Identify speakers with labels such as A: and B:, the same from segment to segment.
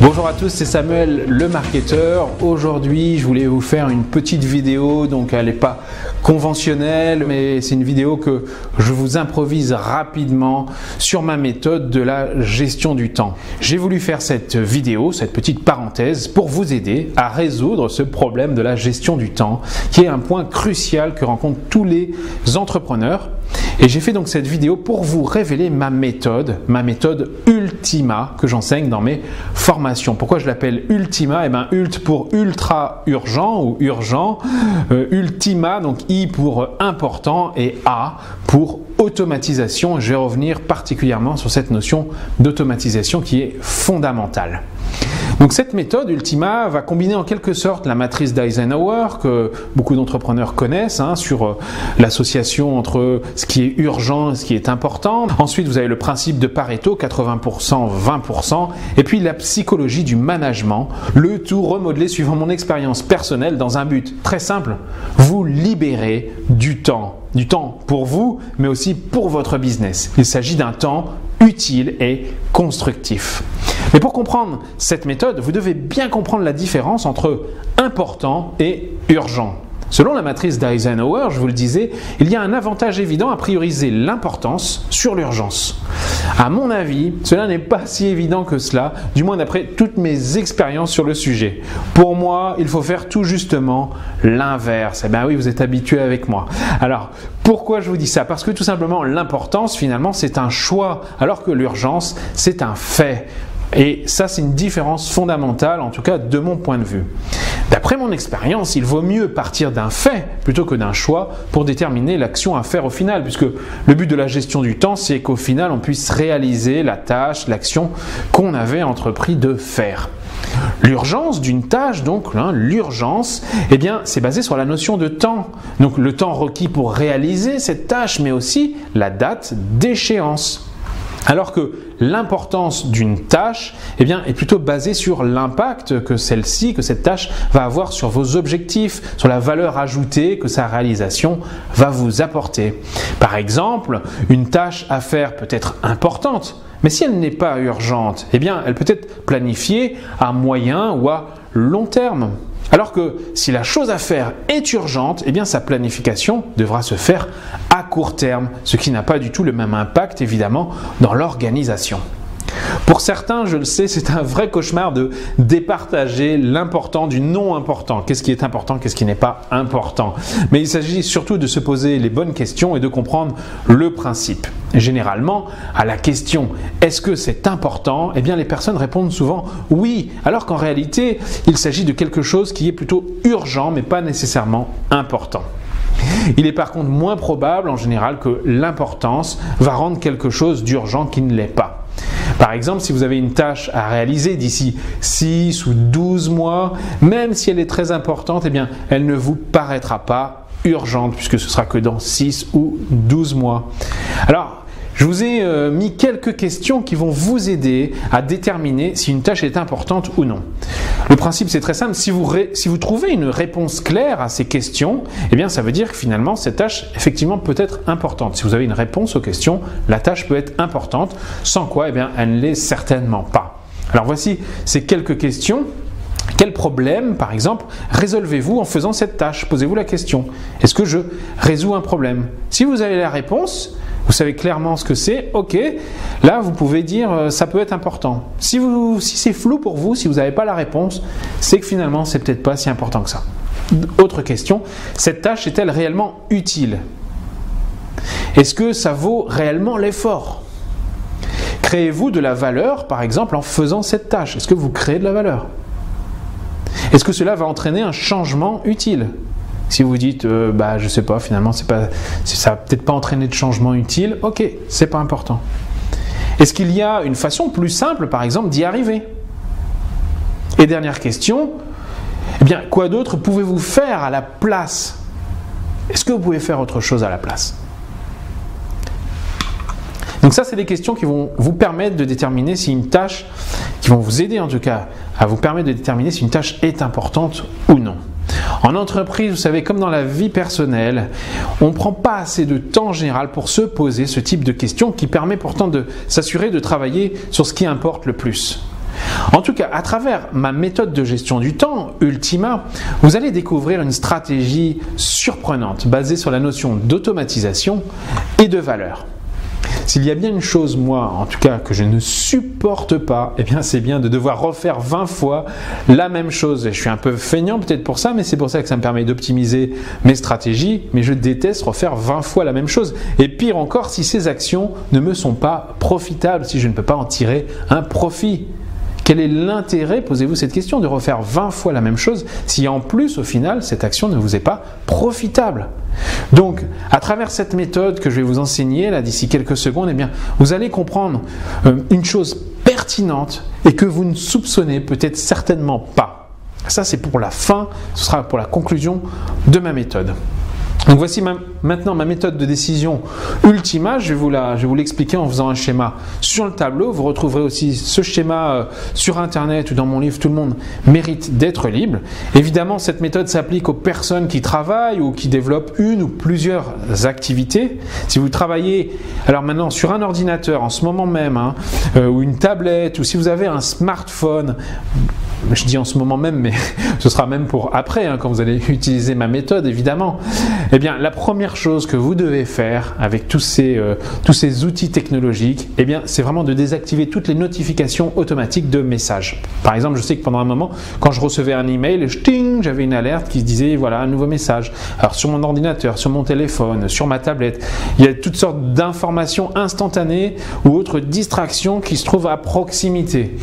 A: Bonjour à tous, c'est Samuel le marketeur. Aujourd'hui, je voulais vous faire une petite vidéo, donc elle n'est pas conventionnelle, mais c'est une vidéo que je vous improvise rapidement sur ma méthode de la gestion du temps. J'ai voulu faire cette vidéo, cette petite parenthèse, pour vous aider à résoudre ce problème de la gestion du temps, qui est un point crucial que rencontrent tous les entrepreneurs. Et j'ai fait donc cette vidéo pour vous révéler ma méthode Ultima que j'enseigne dans mes formations. Pourquoi je l'appelle Ultima? Ult pour ultra urgent ou urgent, Ultima, donc I pour important et A pour automatisation. Je vais revenir particulièrement sur cette notion d'automatisation qui est fondamentale. Donc cette méthode Ultima va combiner en quelque sorte la matrice d'Eisenhower que beaucoup d'entrepreneurs connaissent sur l'association entre ce qui est urgent et ce qui est important. Ensuite, vous avez le principe de Pareto, 80%, 20%, et puis la psychologie du management, le tout remodelé suivant mon expérience personnelle dans un but très simple, vous libérer du temps. Du temps pour vous, mais aussi pour votre business. Il s'agit d'un temps utile et constructif. Mais pour comprendre cette méthode, vous devez bien comprendre la différence entre important et urgent. Selon la matrice d'Eisenhower, je vous le disais, il y a un avantage évident à prioriser l'importance sur l'urgence. À mon avis, cela n'est pas si évident que cela, du moins d'après toutes mes expériences sur le sujet. Pour moi, il faut faire tout justement l'inverse. Eh bien oui, vous êtes habitués avec moi. Alors, pourquoi je vous dis ça? Parce que tout simplement, l'importance, finalement, c'est un choix, alors que l'urgence, c'est un fait. Et ça, c'est une différence fondamentale, en tout cas de mon point de vue. D'après mon expérience, il vaut mieux partir d'un fait plutôt que d'un choix pour déterminer l'action à faire au final, puisque le but de la gestion du temps, c'est qu'au final, on puisse réaliser la tâche, l'action qu'on avait entrepris de faire. L'urgence d'une tâche, donc l'urgence, eh bien, c'est basé sur la notion de temps. Donc le temps requis pour réaliser cette tâche, mais aussi la date d'échéance. Alors que l'importance d'une tâche est plutôt basée sur l'impact que cette tâche va avoir sur vos objectifs, sur la valeur ajoutée que sa réalisation va vous apporter. Par exemple, une tâche à faire peut être importante, mais si elle n'est pas urgente, elle peut être planifiée à moyen ou à long terme. Alors que si la chose à faire est urgente, sa planification devra se faire à court terme, ce qui n'a pas du tout le même impact évidemment dans l'organisation. Pour certains, je le sais, c'est un vrai cauchemar de départager l'important du non important. Qu'est-ce qui est important, qu'est-ce qui n'est pas important? Mais il s'agit surtout de se poser les bonnes questions et de comprendre le principe. Généralement, à la question « est-ce que c'est important ?» les personnes répondent souvent « oui », alors qu'en réalité, il s'agit de quelque chose qui est plutôt urgent, mais pas nécessairement important. Il est par contre moins probable en général que l'importance va rendre quelque chose d'urgent qui ne l'est pas. Par exemple, si vous avez une tâche à réaliser d'ici 6 ou 12 mois, même si elle est très importante, elle ne vous paraîtra pas urgente puisque ce sera que dans 6 ou 12 mois. Alors, je vous ai mis quelques questions qui vont vous aider à déterminer si une tâche est importante ou non. Le principe, c'est très simple. Si vous trouvez une réponse claire à ces questions, ça veut dire que finalement, cette tâche, effectivement, peut être importante. Si vous avez une réponse aux questions, la tâche peut être importante, sans quoi, elle ne l'est certainement pas. Alors voici ces quelques questions. Quel problème, par exemple, résolvez-vous en faisant cette tâche? Posez-vous la question. Est-ce que je résous un problème? Si vous avez la réponse, vous savez clairement ce que c'est, ok, là vous pouvez dire ça peut être important. Si c'est flou pour vous, si vous n'avez pas la réponse, c'est que finalement c'est peut-être pas si important que ça. Autre question, cette tâche est-elle réellement utile? Est-ce que ça vaut réellement l'effort? Créez-vous de la valeur par exemple en faisant cette tâche? Est-ce que vous créez de la valeur? Est-ce que cela va entraîner un changement utile? Si vous dites, je sais pas, finalement, ça va peut-être pas entraîner de changement utile, ok, c'est pas important. Est-ce qu'il y a une façon plus simple, par exemple, d'y arriver? Et dernière question, quoi d'autre pouvez-vous faire à la place? Est-ce que vous pouvez faire autre chose à la place? Donc ça, c'est des questions qui vont vous permettre de déterminer si une tâche, qui vont vous aider en tout cas, à vous permettre de déterminer si une tâche est importante ou non. En entreprise, vous savez, comme dans la vie personnelle, on ne prend pas assez de temps en général pour se poser ce type de questions qui permet pourtant de s'assurer de travailler sur ce qui importe le plus. En tout cas, à travers ma méthode de gestion du temps, Ultima, vous allez découvrir une stratégie surprenante basée sur la notion d'automatisation et de valeur. S'il y a bien une chose, moi, en tout cas, que je ne supporte pas, eh bien, c'est bien de devoir refaire 20 fois la même chose. Et je suis un peu feignant peut-être pour ça, mais c'est pour ça que ça me permet d'optimiser mes stratégies. Mais je déteste refaire 20 fois la même chose. Et pire encore, si ces actions ne me sont pas profitables, si je ne peux pas en tirer un profit. Quel est l'intérêt, posez-vous cette question, de refaire 20 fois la même chose si en plus, au final, cette action ne vous est pas profitable? Donc, à travers cette méthode que je vais vous enseigner là d'ici quelques secondes, eh bien, vous allez comprendre une chose pertinente et que vous ne soupçonnez peut-être certainement pas. Ça, c'est pour la fin, ce sera pour la conclusion de ma méthode. Donc voici maintenant ma méthode de décision Ultima. Je vais vous l'expliquer en faisant un schéma sur le tableau. Vous retrouverez aussi ce schéma sur Internet ou dans mon livre « Tout le monde mérite d'être libre ». Évidemment, cette méthode s'applique aux personnes qui travaillent ou qui développent une ou plusieurs activités. Si vous travaillez alors maintenant sur un ordinateur en ce moment même, ou une tablette, ou si vous avez un smartphone, je dis en ce moment même, mais ce sera même pour après, quand vous allez utiliser ma méthode, évidemment. Eh bien, la première chose que vous devez faire avec tous ces outils technologiques, eh bien, c'est vraiment de désactiver toutes les notifications automatiques de messages. Par exemple, je sais que pendant un moment, quand je recevais un email, j'avais une alerte qui se disait, voilà, un nouveau message. Alors, sur mon ordinateur, sur mon téléphone, sur ma tablette, il y a toutes sortes d'informations instantanées ou autres distractions qui se trouvent à proximité.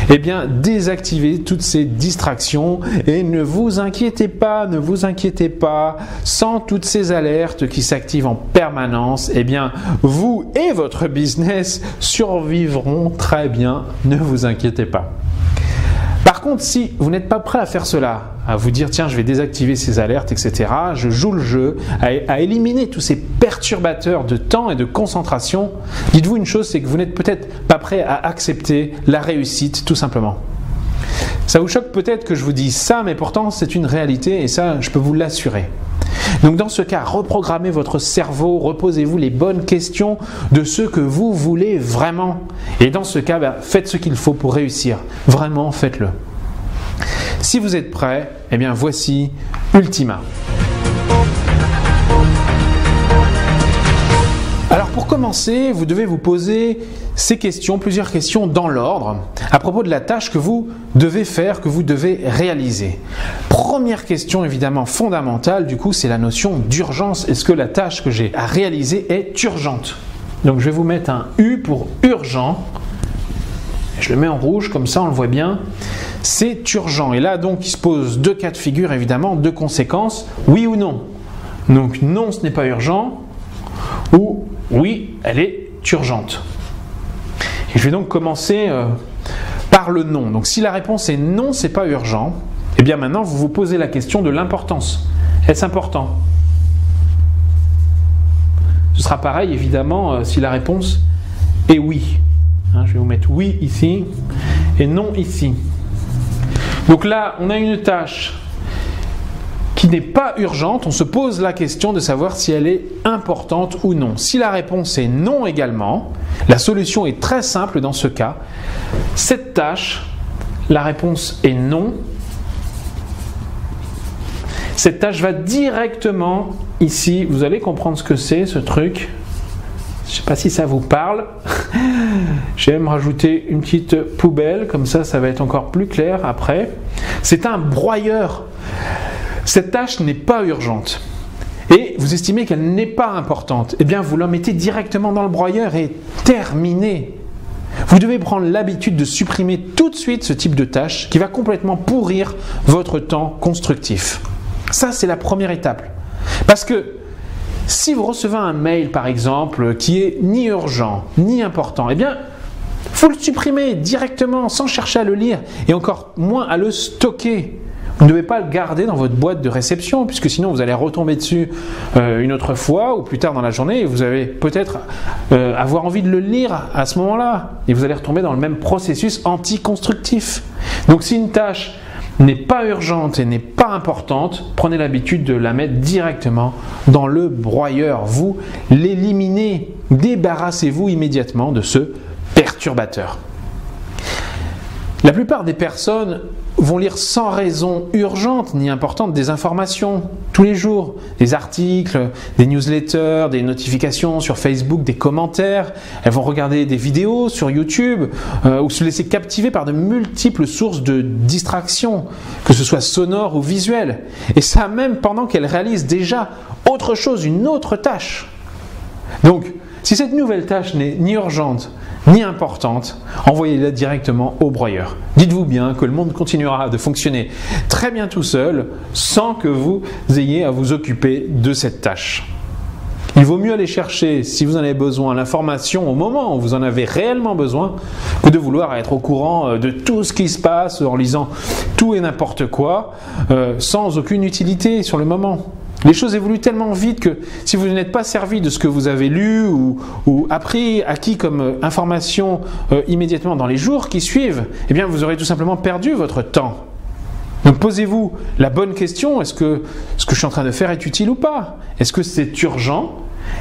A: Eh bien, désactivez toutes ces distractions et ne vous inquiétez pas, sans toutes ces alertes qui s'activent en permanence, eh bien, vous et votre business survivront très bien, ne vous inquiétez pas. Par contre, si vous n'êtes pas prêt à faire cela, à vous dire tiens je vais désactiver ces alertes, etc., je joue le jeu, à éliminer tous ces perturbateurs de temps et de concentration, dites-vous une chose, c'est que vous n'êtes peut-être pas prêt à accepter la réussite tout simplement. Ça vous choque peut-être que je vous dise ça, mais pourtant c'est une réalité et ça je peux vous l'assurer. Donc dans ce cas, reprogrammez votre cerveau, reposez-vous les bonnes questions de ce que vous voulez vraiment. Et dans ce cas, faites ce qu'il faut pour réussir. Vraiment, faites-le. Si vous êtes prêts, eh bien voici Ultima. Alors pour commencer, vous devez vous poser ces questions, plusieurs questions dans l'ordre, à propos de la tâche que vous devez faire, que vous devez réaliser. Première question évidemment fondamentale, du coup, c'est la notion d'urgence. Est-ce que la tâche que j'ai à réaliser est urgente? Donc je vais vous mettre un U pour urgent. Je le mets en rouge, comme ça on le voit bien. C'est urgent. Et là donc il se pose deux cas de figure, évidemment, deux conséquences, oui ou non. Donc non, ce n'est pas urgent, ou oui, elle est urgente. Et je vais donc commencer par le non. Donc si la réponse est non, c'est pas urgent, eh bien maintenant vous vous posez la question de l'importance. Est-ce important? Ce sera pareil évidemment si la réponse est oui. Je vais vous mettre oui ici et non ici. Donc là, on a une tâche qui n'est pas urgente, on se pose la question de savoir si elle est importante ou non. Si la réponse est non également, la solution est très simple dans ce cas. Cette tâche, la réponse est non. Cette tâche va directement ici, vous allez comprendre ce que c'est ce truc. Je ne sais pas si ça vous parle. Je vais même rajouter une petite poubelle, comme ça, ça va être encore plus clair après. C'est un broyeur. Cette tâche n'est pas urgente et vous estimez qu'elle n'est pas importante, eh bien vous la mettez directement dans le broyeur et terminé. Vous devez prendre l'habitude de supprimer tout de suite ce type de tâche qui va complètement pourrir votre temps constructif. Ça, c'est la première étape. Parce que si vous recevez un mail, par exemple, qui est ni urgent, ni important, eh bien, il faut le supprimer directement sans chercher à le lire et encore moins à le stocker. Vous ne devez pas le garder dans votre boîte de réception puisque sinon vous allez retomber dessus une autre fois ou plus tard dans la journée et vous allez peut-être avoir envie de le lire à ce moment-là et vous allez retomber dans le même processus anti-constructif. Donc si une tâche n'est pas urgente et n'est pas importante, prenez l'habitude de la mettre directement dans le broyeur. Vous l'éliminez, débarrassez-vous immédiatement de ce perturbateur. La plupart des personnes vont lire sans raison urgente ni importante des informations tous les jours, des articles, des newsletters, des notifications sur Facebook, des commentaires. Elles vont regarder des vidéos sur YouTube ou se laisser captiver par de multiples sources de distraction, que ce soit sonore ou visuel. Et ça même pendant qu'elles réalisent déjà autre chose, une autre tâche. Donc, si cette nouvelle tâche n'est ni urgente, ni importante, envoyez-la directement au broyeur. Dites-vous bien que le monde continuera de fonctionner très bien tout seul sans que vous ayez à vous occuper de cette tâche. Il vaut mieux aller chercher, si vous en avez besoin, l'information au moment où vous en avez réellement besoin que de vouloir être au courant de tout ce qui se passe en lisant tout et n'importe quoi sans aucune utilité sur le moment. Les choses évoluent tellement vite que si vous n'êtes pas servi de ce que vous avez lu ou acquis comme information immédiatement dans les jours qui suivent, eh bien vous aurez tout simplement perdu votre temps. Donc posez-vous la bonne question, est-ce que ce que je suis en train de faire est utile ou pas? Est-ce que c'est urgent?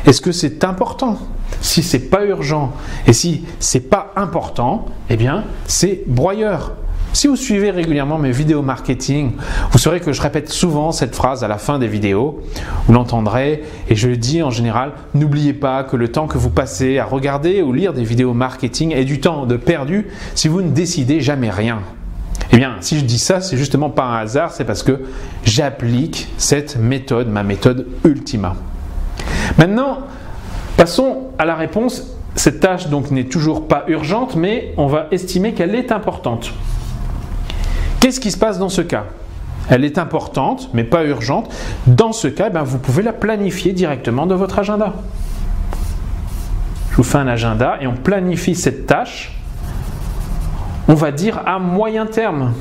A: Est-ce que c'est important? Si ce n'est pas urgent et si ce n'est pas important, eh bien c'est broyeur. Si vous suivez régulièrement mes vidéos marketing, vous saurez que je répète souvent cette phrase à la fin des vidéos. Vous l'entendrez et je le dis en général, n'oubliez pas que le temps que vous passez à regarder ou lire des vidéos marketing est du temps de perdu si vous ne décidez jamais rien. Eh bien, si je dis ça, c'est justement pas un hasard, c'est parce que j'applique cette méthode, ma méthode Ultima. Maintenant, passons à la réponse. Cette tâche donc n'est toujours pas urgente, mais on va estimer qu'elle est importante. Qu'est-ce qui se passe dans ce cas? Elle est importante, mais pas urgente. Dans ce cas, vous pouvez la planifier directement dans votre agenda. Je vous fais un agenda et on planifie cette tâche, on va dire à moyen terme.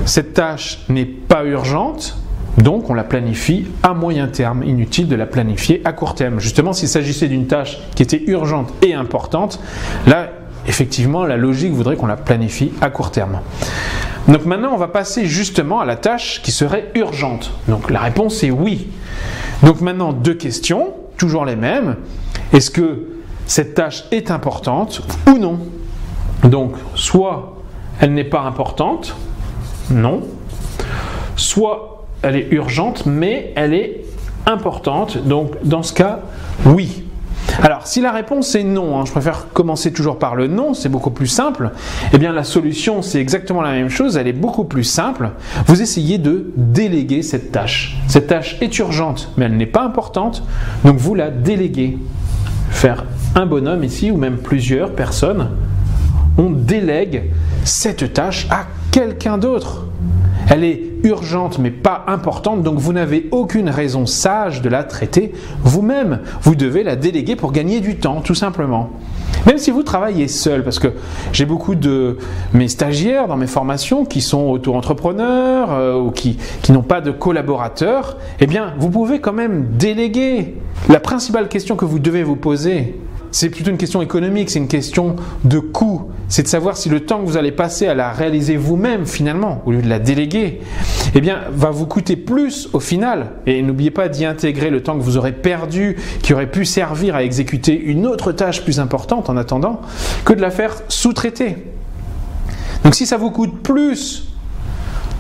A: Cette tâche n'est pas urgente, donc on la planifie à moyen terme. Inutile de la planifier à court terme. Justement, s'il s'agissait d'une tâche qui était urgente et importante, là, effectivement, la logique voudrait qu'on la planifie à court terme. Donc maintenant, on va passer justement à la tâche qui serait urgente. Donc la réponse est oui. Donc maintenant, deux questions, toujours les mêmes. Est-ce que cette tâche est importante ou non? Donc, soit elle n'est pas importante, non. Soit elle est urgente, mais elle est importante. Donc dans ce cas, oui. Alors, si la réponse est non, je préfère commencer toujours par le non, c'est beaucoup plus simple, eh bien la solution c'est exactement la même chose, elle est beaucoup plus simple. Vous essayez de déléguer cette tâche. Cette tâche est urgente, mais elle n'est pas importante, donc vous la déléguez. Faire un bonhomme ici, ou même plusieurs personnes, on délègue cette tâche à quelqu'un d'autre. Elle est urgente mais pas importante, donc vous n'avez aucune raison sage de la traiter vous-même. Vous devez la déléguer pour gagner du temps, tout simplement. Même si vous travaillez seul, parce que j'ai beaucoup de mes stagiaires dans mes formations qui sont auto-entrepreneurs ou qui n'ont pas de collaborateurs, eh bien vous pouvez quand même déléguer. La principale question que vous devez vous poser, c'est plutôt une question économique, c'est une question de coût. C'est de savoir si le temps que vous allez passer à la réaliser vous-même finalement, au lieu de la déléguer, eh bien, va vous coûter plus au final. Et n'oubliez pas d'y intégrer le temps que vous aurez perdu, qui aurait pu servir à exécuter une autre tâche plus importante en attendant, que de la faire sous-traiter. Donc si ça vous coûte plus,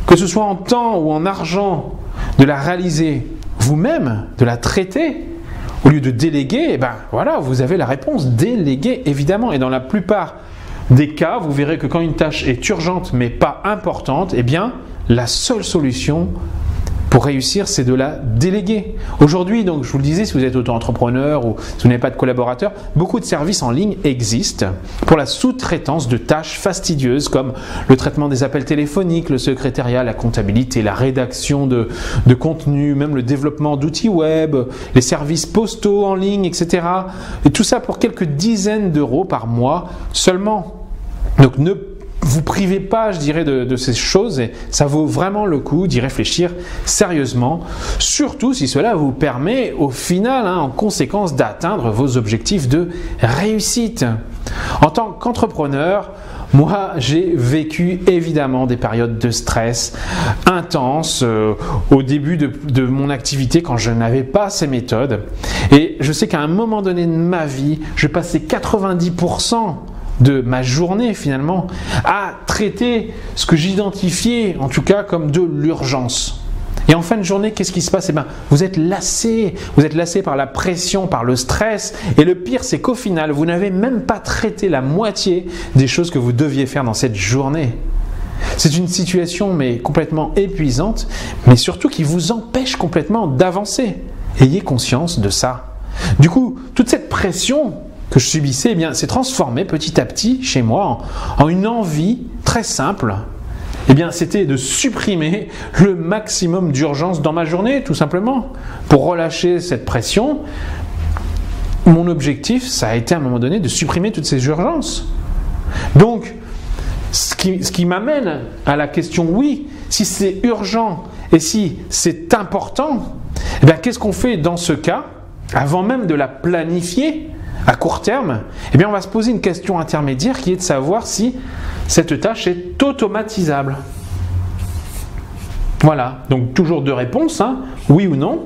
A: que ce soit en temps ou en argent, de la réaliser vous-même, de la traiter, au lieu de déléguer, voilà, vous avez la réponse, déléguer évidemment. Et dans la plupart des cas, vous verrez que quand une tâche est urgente mais pas importante, eh bien, la seule solution pour réussir, c'est de la déléguer. Aujourd'hui, donc, je vous le disais, si vous êtes auto-entrepreneur ou si vous n'avez pas de collaborateur, beaucoup de services en ligne existent pour la sous-traitance de tâches fastidieuses comme le traitement des appels téléphoniques, le secrétariat, la comptabilité, la rédaction de contenu, même le développement d'outils web, les services postaux en ligne, etc. Et tout ça pour quelques dizaines d'euros par mois seulement. Donc, ne vous privez pas, je dirais, de ces choses et ça vaut vraiment le coup d'y réfléchir sérieusement, surtout si cela vous permet au final, en conséquence, d'atteindre vos objectifs de réussite. En tant qu'entrepreneur, Moi, j'ai vécu évidemment des périodes de stress intenses au début de mon activité quand je n'avais pas ces méthodes. Et je sais qu'à un moment donné de ma vie, je passais 90% de ma journée finalement à traiter ce que j'identifiais en tout cas comme de l'urgence. Et en fin de journée, qu'est-ce qui se passe? Vous êtes lassé par la pression, par le stress. Et le pire, c'est qu'au final, vous n'avez même pas traité la moitié des choses que vous deviez faire dans cette journée. C'est une situation mais complètement épuisante, mais surtout qui vous empêche complètement d'avancer. Ayez conscience de ça. Du coup, toute cette pression que je subissais, s'est transformée petit à petit chez moi en une envie très simple. C'était de supprimer le maximum d'urgence dans ma journée, tout simplement. Pour relâcher cette pression, mon objectif, ça a été à un moment donné de supprimer toutes ces urgences. Donc, ce qui m'amène à la question, oui, si c'est urgent et si c'est important, qu'est-ce qu'on fait dans ce cas, avant même de la planifier à court terme? On va se poser une question intermédiaire qui est de savoir si cette tâche est automatisable. Voilà, donc toujours deux réponses, oui ou non.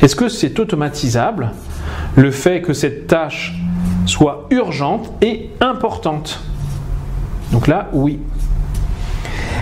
A: Est-ce que c'est automatisable le fait que cette tâche soit urgente et importante? Donc là, oui.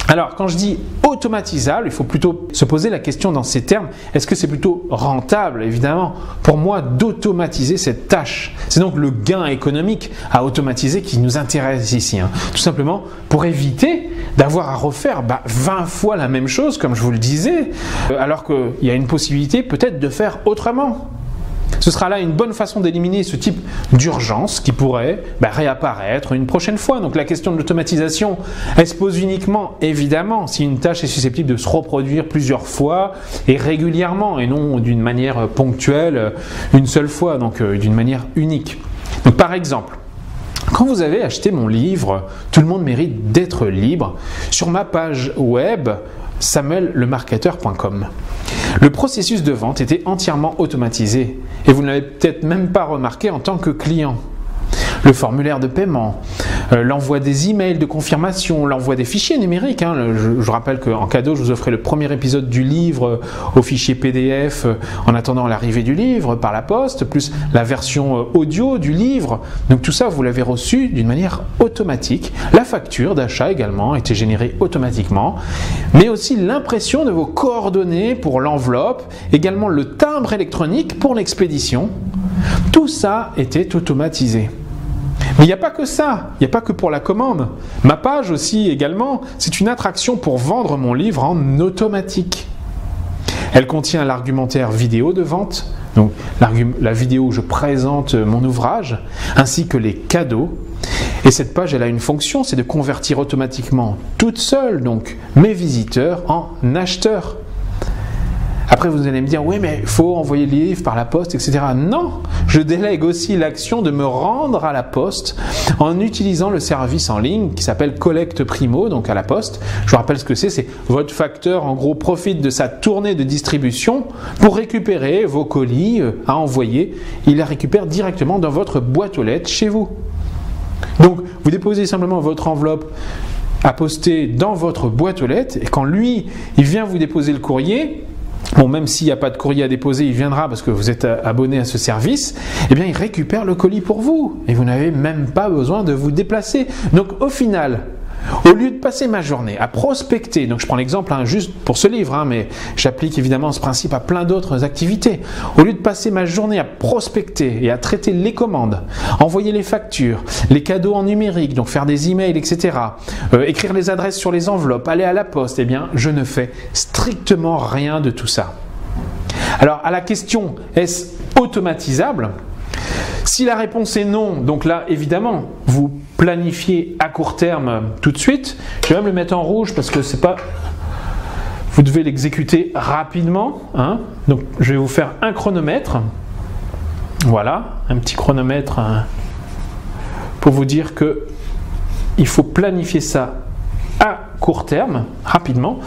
A: Alors, quand je dis automatisable, il faut plutôt se poser la question dans ces termes. Est-ce que c'est plutôt rentable, évidemment, pour moi d'automatiser cette tâche? C'est donc le gain économique à automatiser qui nous intéresse ici. Tout simplement pour éviter d'avoir à refaire 20 fois la même chose, comme je vous le disais, alors qu'il y a une possibilité peut-être de faire autrement. Ce sera là une bonne façon d'éliminer ce type d'urgence qui pourrait réapparaître une prochaine fois. Donc la question de l'automatisation, elle se pose uniquement, évidemment, si une tâche est susceptible de se reproduire plusieurs fois et régulièrement, et non d'une manière ponctuelle, une seule fois, donc d'une manière unique. Donc par exemple, quand vous avez acheté mon livre « Tout le monde mérite d'être libre » sur ma page web samuellemarketeur.com. Le processus de vente était entièrement automatisé et vous ne l'avez peut-être même pas remarqué en tant que client. Le formulaire de paiement, l'envoi des emails de confirmation, l'envoi des fichiers numériques. Je rappelle qu'en cadeau, je vous offrais le premier épisode du livre au fichier PDF en attendant l'arrivée du livre par la poste, plus la version audio du livre. Donc tout ça, vous l'avez reçu d'une manière automatique. La facture d'achat également a été générée automatiquement, mais aussi l'impression de vos coordonnées pour l'enveloppe, également le timbre électronique pour l'expédition. Tout ça était automatisé. Mais il n'y a pas que ça, il n'y a pas que pour la commande. Ma page aussi également, c'est une attraction pour vendre mon livre en automatique. Elle contient l'argumentaire vidéo de vente, donc la vidéo où je présente mon ouvrage, ainsi que les cadeaux. Et cette page, elle a une fonction, c'est de convertir automatiquement toute seule donc mes visiteurs en acheteurs. Après, vous allez me dire, oui, mais il faut envoyer le livre par la poste, etc. Non, je délègue aussi l'action de me rendre à la poste en utilisant le service en ligne qui s'appelle Collecte Primo, donc à la poste. Je vous rappelle ce que c'est votre facteur, en gros, profite de sa tournée de distribution pour récupérer vos colis à envoyer. Il les récupère directement dans votre boîte aux lettres chez vous. Donc, vous déposez simplement votre enveloppe à poster dans votre boîte aux lettres et quand lui, il vient vous déposer le courrier, bon, même s'il n'y a pas de courrier à déposer, il viendra parce que vous êtes abonné à ce service, il récupère le colis pour vous et vous n'avez même pas besoin de vous déplacer. Donc au final, au lieu de passer ma journée à prospecter, donc je prends l'exemple juste pour ce livre, mais j'applique évidemment ce principe à plein d'autres activités. Au lieu de passer ma journée à prospecter et à traiter les commandes, envoyer les factures, les cadeaux en numérique, donc faire des emails, etc., écrire les adresses sur les enveloppes, aller à la poste, je ne fais strictement rien de tout ça. Alors à la question, est-ce automatisable ? Si la réponse est non, donc là évidemment, vous planifiez à court terme tout de suite. Je vais même le mettre en rouge parce que c'est pas. Vous devez l'exécuter rapidement. Donc je vais vous faire un chronomètre. Voilà, un petit chronomètre pour vous dire que il faut planifier ça à court terme, rapidement.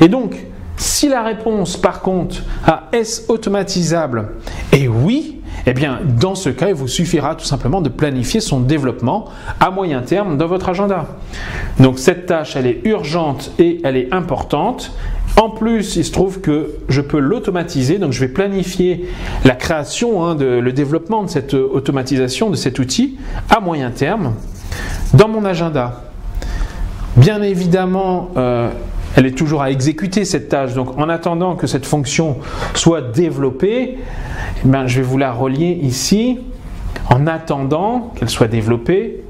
A: Et donc, si la réponse par contre à est-ce automatisable est oui, eh bien, dans ce cas, il vous suffira tout simplement de planifier son développement à moyen terme dans votre agenda. Donc, cette tâche, elle est urgente et elle est importante. En plus, il se trouve que je peux l'automatiser, donc je vais planifier la création, le développement de cette automatisation, de cet outil à moyen terme dans mon agenda. Bien évidemment, elle est toujours à exécuter cette tâche, donc en attendant que cette fonction soit développée, je vais vous la relier ici. En attendant qu'elle soit développée,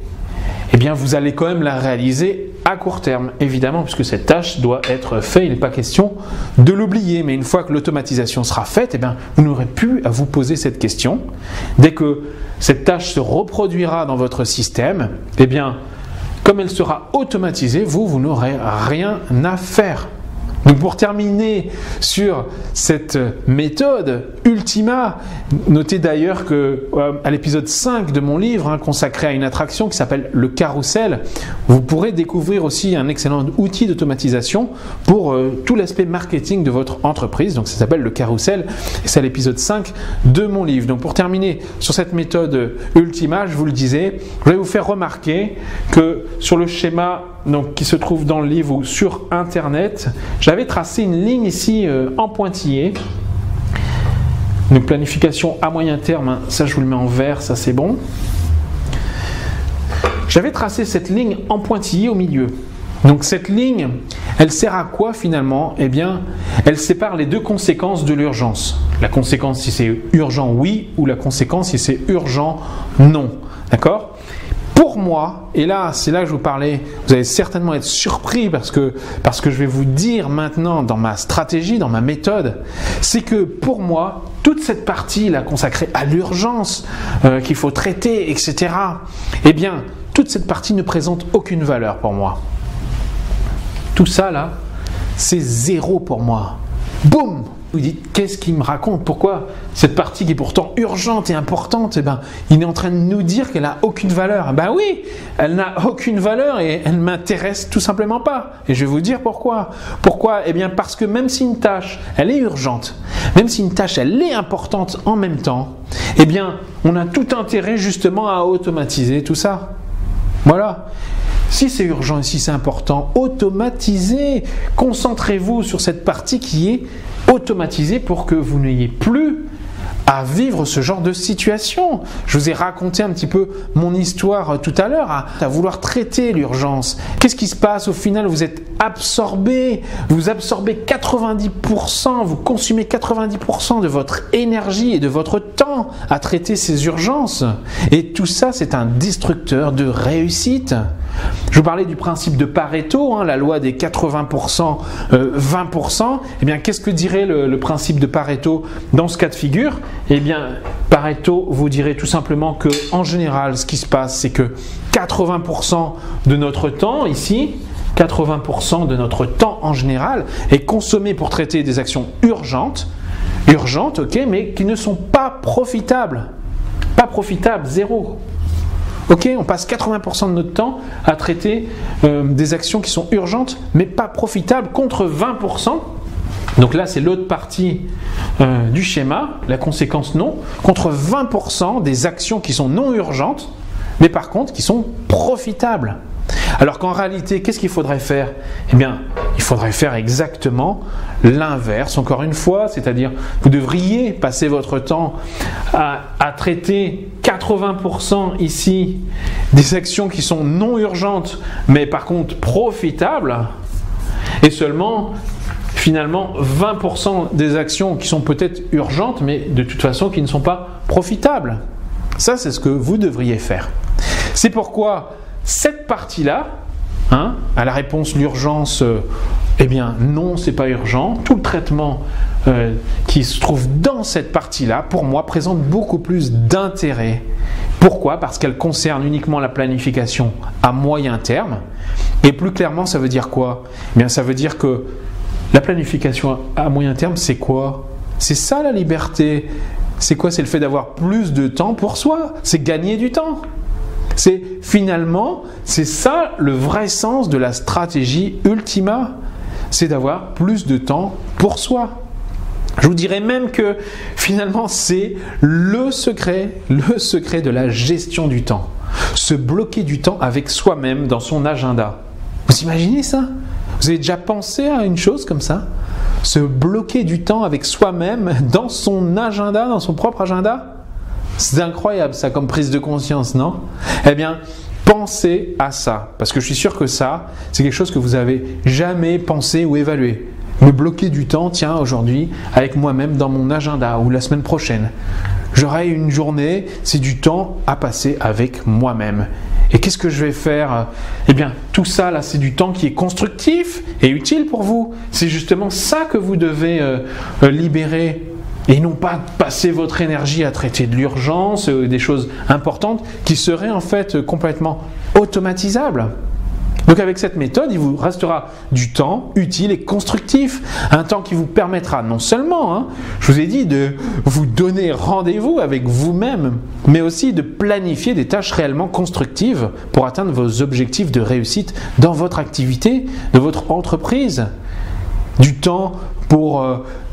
A: vous allez quand même la réaliser à court terme, évidemment, puisque cette tâche doit être faite. Il n'est pas question de l'oublier, mais une fois que l'automatisation sera faite, vous n'aurez plus à vous poser cette question. Dès que cette tâche se reproduira dans votre système, comme elle sera automatisée, vous n'aurez rien à faire. Donc pour terminer sur cette méthode Ultima, notez d'ailleurs que à l'épisode 5 de mon livre consacré à une attraction qui s'appelle le carrousel, vous pourrez découvrir aussi un excellent outil d'automatisation pour tout l'aspect marketing de votre entreprise. Donc ça s'appelle le carrousel et c'est à l'épisode 5 de mon livre. Donc pour terminer sur cette méthode Ultima, je vous le disais, je vais vous faire remarquer que sur le schéma qui se trouve dans le livre ou sur internet, j'avais tracé une ligne ici en pointillé. Une planification à moyen terme, ça je vous le mets en vert, ça c'est bon. J'avais tracé cette ligne en pointillé au milieu. Donc cette ligne, elle sert à quoi finalement? Elle sépare les deux conséquences de l'urgence. La conséquence si c'est urgent oui ou la conséquence si c'est urgent non. D'accord? Pour moi, et là, c'est là que je vous parlais, vous allez certainement être surpris parce que je vais vous dire maintenant dans ma stratégie, dans ma méthode, c'est que pour moi, toute cette partie-là consacrée à l'urgence qu'il faut traiter, etc., toute cette partie ne présente aucune valeur pour moi. Tout ça, là, c'est zéro pour moi. Boum! Vous dites, qu'est-ce qu'il me raconte? Pourquoi cette partie qui est pourtant urgente et importante, il est en train de nous dire qu'elle n'a aucune valeur. Oui, elle n'a aucune valeur et elle ne m'intéresse tout simplement pas. Et je vais vous dire pourquoi. Pourquoi? Parce que même si une tâche, elle est urgente, même si une tâche, elle est importante en même temps, on a tout intérêt justement à automatiser tout ça. Voilà. Si c'est urgent et si c'est important, automatisez. Concentrez-vous sur cette partie qui est automatisée pour que vous n'ayez plus à vivre ce genre de situation. Je vous ai raconté un petit peu mon histoire tout à l'heure, à vouloir traiter l'urgence. Qu'est-ce qui se passe au final? Vous êtes absorbé, vous absorbez 90%, vous consumez 90% de votre énergie et de votre temps à traiter ces urgences. Et tout ça, c'est un destructeur de réussite. Je vous parlais du principe de Pareto, la loi des 80%, 20%. Qu'est-ce que dirait le principe de Pareto dans ce cas de figure? Pareto vous dirait tout simplement que, en général, ce qui se passe, c'est que 80% de notre temps ici, 80% de notre temps en général est consommé pour traiter des actions urgentes, ok, mais qui ne sont pas profitables. Pas profitables, zéro. Ok, on passe 80% de notre temps à traiter des actions qui sont urgentes, mais pas profitables, contre 20%. Donc là, c'est l'autre partie du schéma, la conséquence non, contre 20% des actions qui sont non urgentes, mais par contre qui sont profitables. Alors qu'en réalité, qu'est-ce qu'il faudrait faire? Il faudrait faire exactement l'inverse, encore une fois, c'est-à-dire vous devriez passer votre temps à traiter 80% ici des actions qui sont non urgentes, mais par contre profitables, et seulement finalement 20% des actions qui sont peut-être urgentes, mais de toute façon qui ne sont pas profitables. Ça, c'est ce que vous devriez faire. C'est pourquoi cette partie-là, à la réponse l'urgence, non, c'est pas urgent. Tout le traitement qui se trouve dans cette partie-là, pour moi, présente beaucoup plus d'intérêt. Pourquoi? Parce qu'elle concerne uniquement la planification à moyen terme. Et plus clairement, ça veut dire quoi? Ça veut dire que la planification à moyen terme, c'est quoi? C'est ça la liberté. C'est quoi? C'est le fait d'avoir plus de temps pour soi. C'est gagner du temps. C'est ça le vrai sens de la stratégie Ultima. C'est d'avoir plus de temps pour soi. Je vous dirais même que finalement c'est le secret de la gestion du temps. Se bloquer du temps avec soi-même dans son agenda. Vous imaginez ça? Vous avez déjà pensé à une chose comme ça? Se bloquer du temps avec soi-même dans son agenda, dans son propre agenda? C'est incroyable ça comme prise de conscience, non? Eh bien, pensez à ça, parce que je suis sûr que ça, c'est quelque chose que vous n'avez jamais pensé ou évalué. Me bloquer du temps, tiens, aujourd'hui, avec moi-même dans mon agenda ou la semaine prochaine. J'aurai une journée, c'est du temps à passer avec moi-même. Et qu'est-ce que je vais faire? Eh bien, tout ça, là, c'est du temps qui est constructif et utile pour vous. C'est justement ça que vous devez libérer. Et non pas passer votre énergie à traiter de l'urgence, des choses importantes qui seraient en fait complètement automatisables. Donc avec cette méthode, il vous restera du temps utile et constructif. Un temps qui vous permettra non seulement, je vous ai dit, de vous donner rendez-vous avec vous-même, mais aussi de planifier des tâches réellement constructives pour atteindre vos objectifs de réussite dans votre activité, de votre entreprise. Du temps pour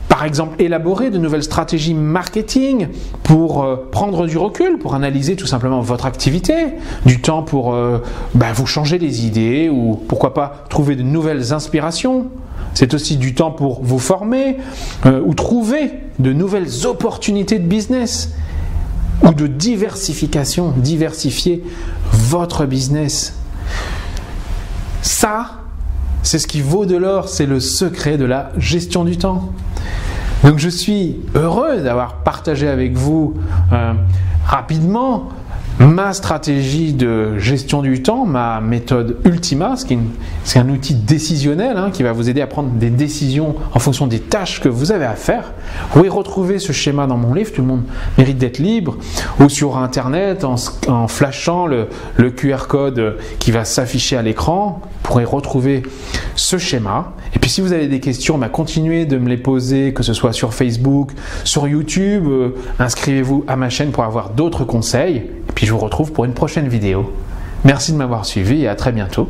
A: par exemple, élaborer de nouvelles stratégies marketing pour prendre du recul, pour analyser tout simplement votre activité, du temps pour vous changer les idées ou pourquoi pas trouver de nouvelles inspirations. C'est aussi du temps pour vous former ou trouver de nouvelles opportunités de business ou de diversification, diversifier votre business. Ça, c'est ce qui vaut de l'or, c'est le secret de la gestion du temps. Donc je suis heureux d'avoir partagé avec vous rapidement ma stratégie de gestion du temps, ma méthode Ultima, c'est un outil décisionnel qui va vous aider à prendre des décisions en fonction des tâches que vous avez à faire. Vous pouvez retrouver ce schéma dans mon livre, Tout le monde mérite d'être libre, ou sur internet en flashant le QR code qui va s'afficher à l'écran. Vous pourrez retrouver ce schéma. Et puis si vous avez des questions, continuez de me les poser, que ce soit sur Facebook, sur YouTube. Inscrivez-vous à ma chaîne pour avoir d'autres conseils. Et puis je vous retrouve pour une prochaine vidéo. Merci de m'avoir suivi et à très bientôt.